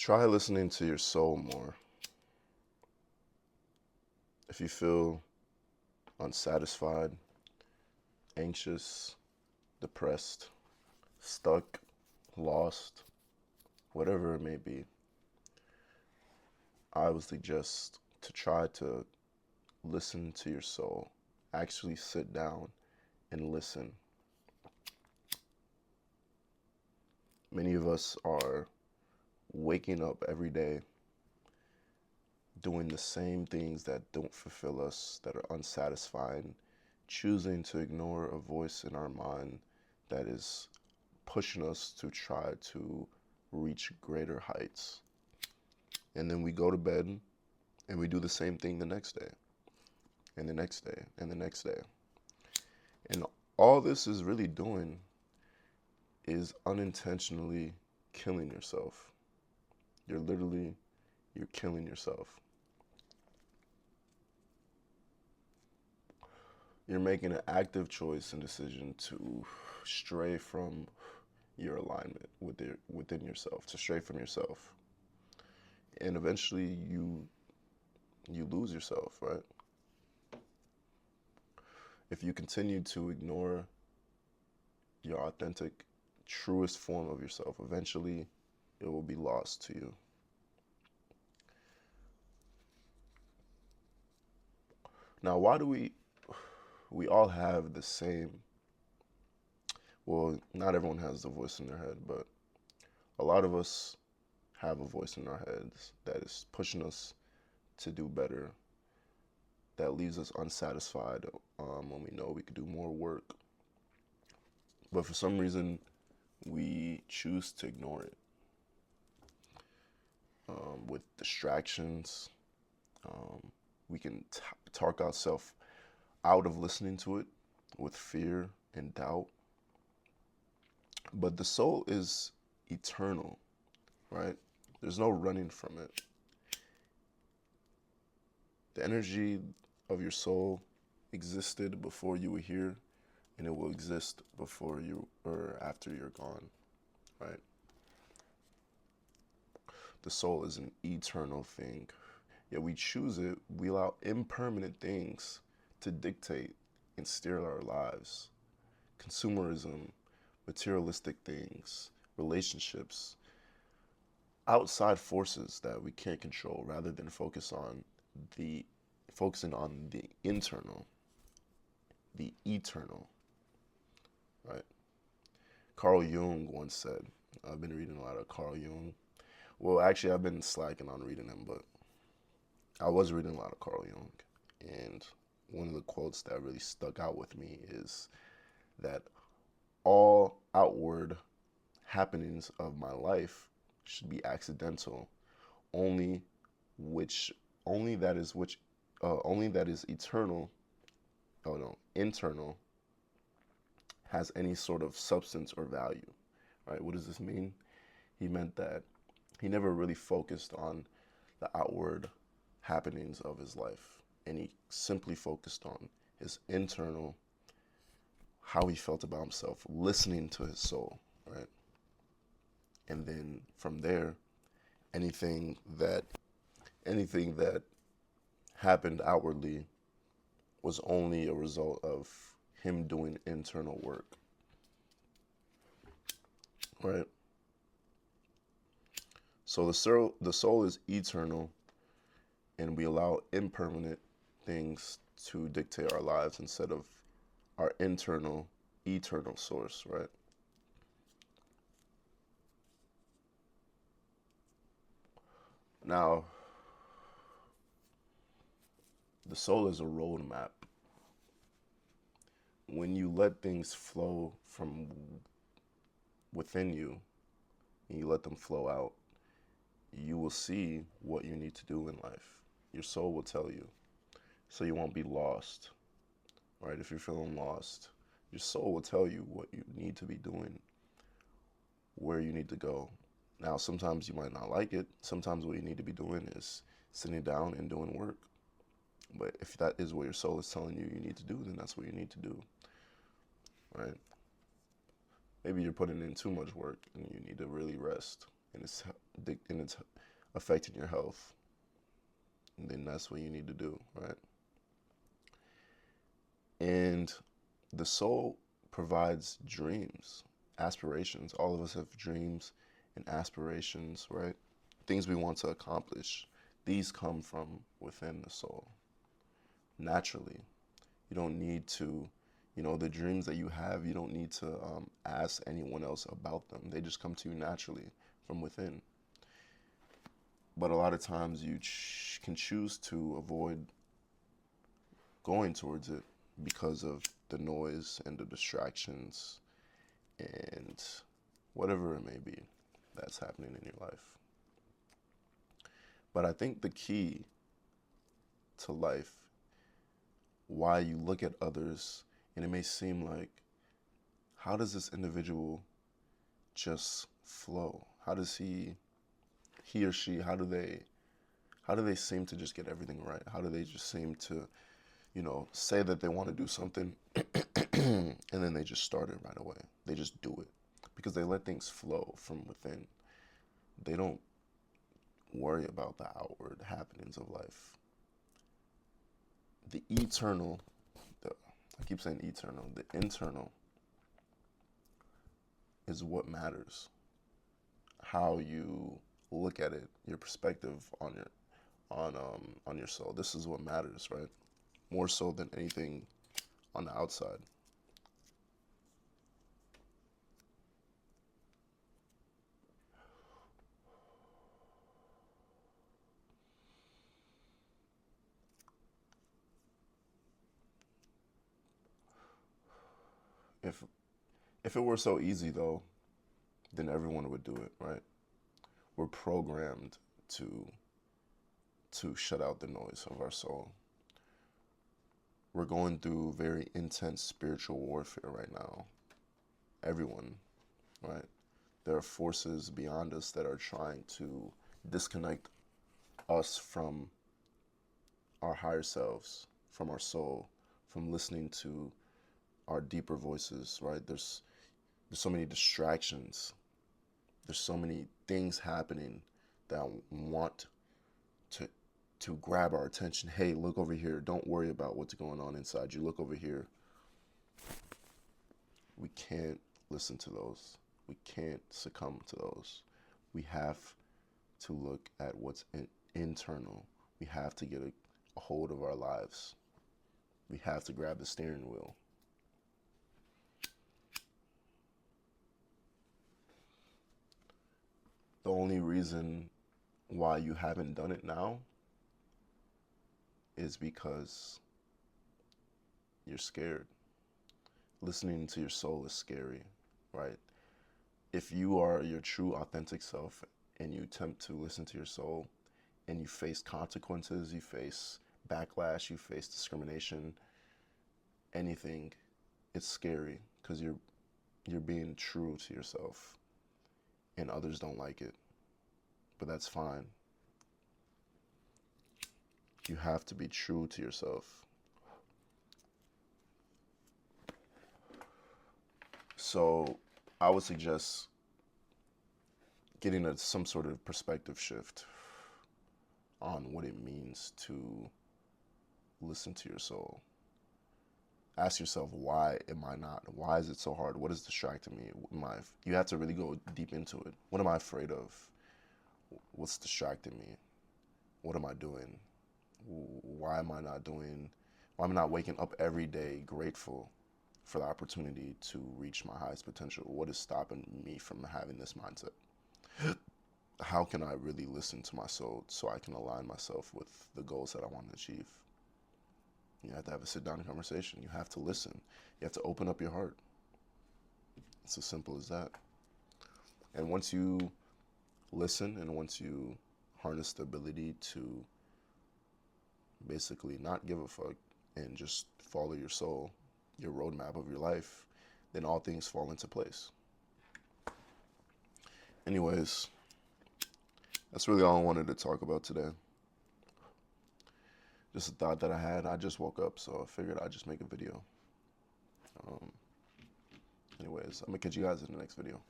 Try listening to your soul more. If you feel unsatisfied, anxious, depressed, stuck, lost, whatever it may be, I would suggest to try to listen to your soul. Actually sit down and listen. Many of us are waking up every day doing the same things that don't fulfill us, that are unsatisfying, choosing to ignore a voice in our mind that is pushing us to try to reach greater heights. And then we go to bed and we do the same thing the next day, and the next day, and the next day. And all this is really doing is unintentionally killing yourself. You're killing yourself. You're making an active choice and decision to stray from your alignment within yourself, to stray from yourself. And eventually you lose yourself, right? If you continue to ignore your authentic, truest form of yourself, eventually it will be lost to you. Now, why do we all have the same, well, not everyone has the voice in their head, but a lot of us have a voice in our heads that is pushing us to do better, that leaves us unsatisfied when we know we could do more work. But for some reason, we choose to ignore it with distractions. Um, we can talk ourselves out of listening to it with fear and doubt. But the soul is eternal, right? There's no running from it. The energy of your soul existed before you were here, and it will exist before you or after you're gone, right? The soul is an eternal thing. Yet we choose it, we allow impermanent things to dictate and steer our lives. Consumerism, materialistic things, relationships, outside forces that we can't control rather than the focusing on the internal, the eternal, right? Carl Jung once said, I've been reading a lot of Carl Jung. Well, actually, I've been slacking on reading him, but I was reading a lot of Carl Jung. And one of the quotes that really stuck out with me is that all outward happenings of my life should be accidental. Only which, only that is eternal, oh no, internal, has any sort of substance or value, right? What does this mean? He meant that he never really focused on the outward happenings of his life, and he simply focused on his internal, how he felt about himself, listening to his soul, right? And then from there, anything that anything that happened outwardly was only a result of him doing internal work, right? So the soul is eternal, and we allow impermanent things to dictate our lives instead of our internal, eternal source, right? Now, the soul is a roadmap. When you let things flow from within you and you let them flow out, you will see what you need to do in life. Your soul will tell you, so you won't be lost, right? If you're feeling lost, your soul will tell you what you need to be doing, where you need to go. Now, sometimes you might not like it. Sometimes what you need to be doing is sitting down and doing work. But if that is what your soul is telling you need to do, then that's what you need to do, right? Maybe you're putting in too much work and you need to really rest and it's affecting your health, and then that's what you need to do, right? And the soul provides dreams, aspirations. All of us have dreams and aspirations, right? Things we want to accomplish. These come from within the soul naturally. You don't need to, the dreams that you have, you don't need to ask anyone else about them. They just come to you naturally from within. But a lot of times you can choose to avoid going towards it because of the noise and the distractions and whatever it may be that's happening in your life. But I think the key to life, why you look at others and it may seem like, how does this individual just flow? How does he or she, how do they seem to just get everything right? How do they just seem to, say that they want to do something and then they just start it right away. They just do it because they let things flow from within. They don't worry about the outward happenings of life. The eternal, I keep saying eternal, the internal is what matters. How you look at it, your perspective on your soul. This is what matters, right? More so than anything on the outside. If it were so easy though, then everyone would do it, right? We're programmed to shut out the noise of our soul. We're going through very intense spiritual warfare right now. Everyone, right? There are forces beyond us that are trying to disconnect us from our higher selves, from our soul, from listening to our deeper voices, right? There's so many distractions. There's so many things happening that want to grab our attention. Hey, look over here. Don't worry about what's going on inside you. Look over here. We can't listen to those. We can't succumb to those. We have to look at what's internal. We have to get a hold of our lives. We have to grab the steering wheel. The only reason why you haven't done it now is because you're scared. Listening to your soul is scary, right? If you are your true authentic self and you attempt to listen to your soul and you face consequences, you face backlash, you face discrimination, anything, it's scary because you're being true to yourself and others don't like it. But that's fine. You have to be true to yourself. So I would suggest getting some sort of perspective shift on what it means to listen to your soul. Ask yourself, why am I not? Why is it so hard? What is distracting me? You have to really go deep into it. What am I afraid of? What's distracting me? What am I doing? Why am I not waking up every day grateful for the opportunity to reach my highest potential? What is stopping me from having this mindset? How can I really listen to my soul so I can align myself with the goals that I want to achieve? You have to have a sit-down conversation. You have to listen. You have to open up your heart. It's as simple as that. And once you listen and once you harness the ability to basically not give a fuck and just follow your soul, your roadmap of your life, then all things fall into place. Anyways, that's really all I wanted to talk about today. Just a thought that I had. I just woke up, so I figured I'd just make a video. Anyways, I'm gonna catch you guys in the next video.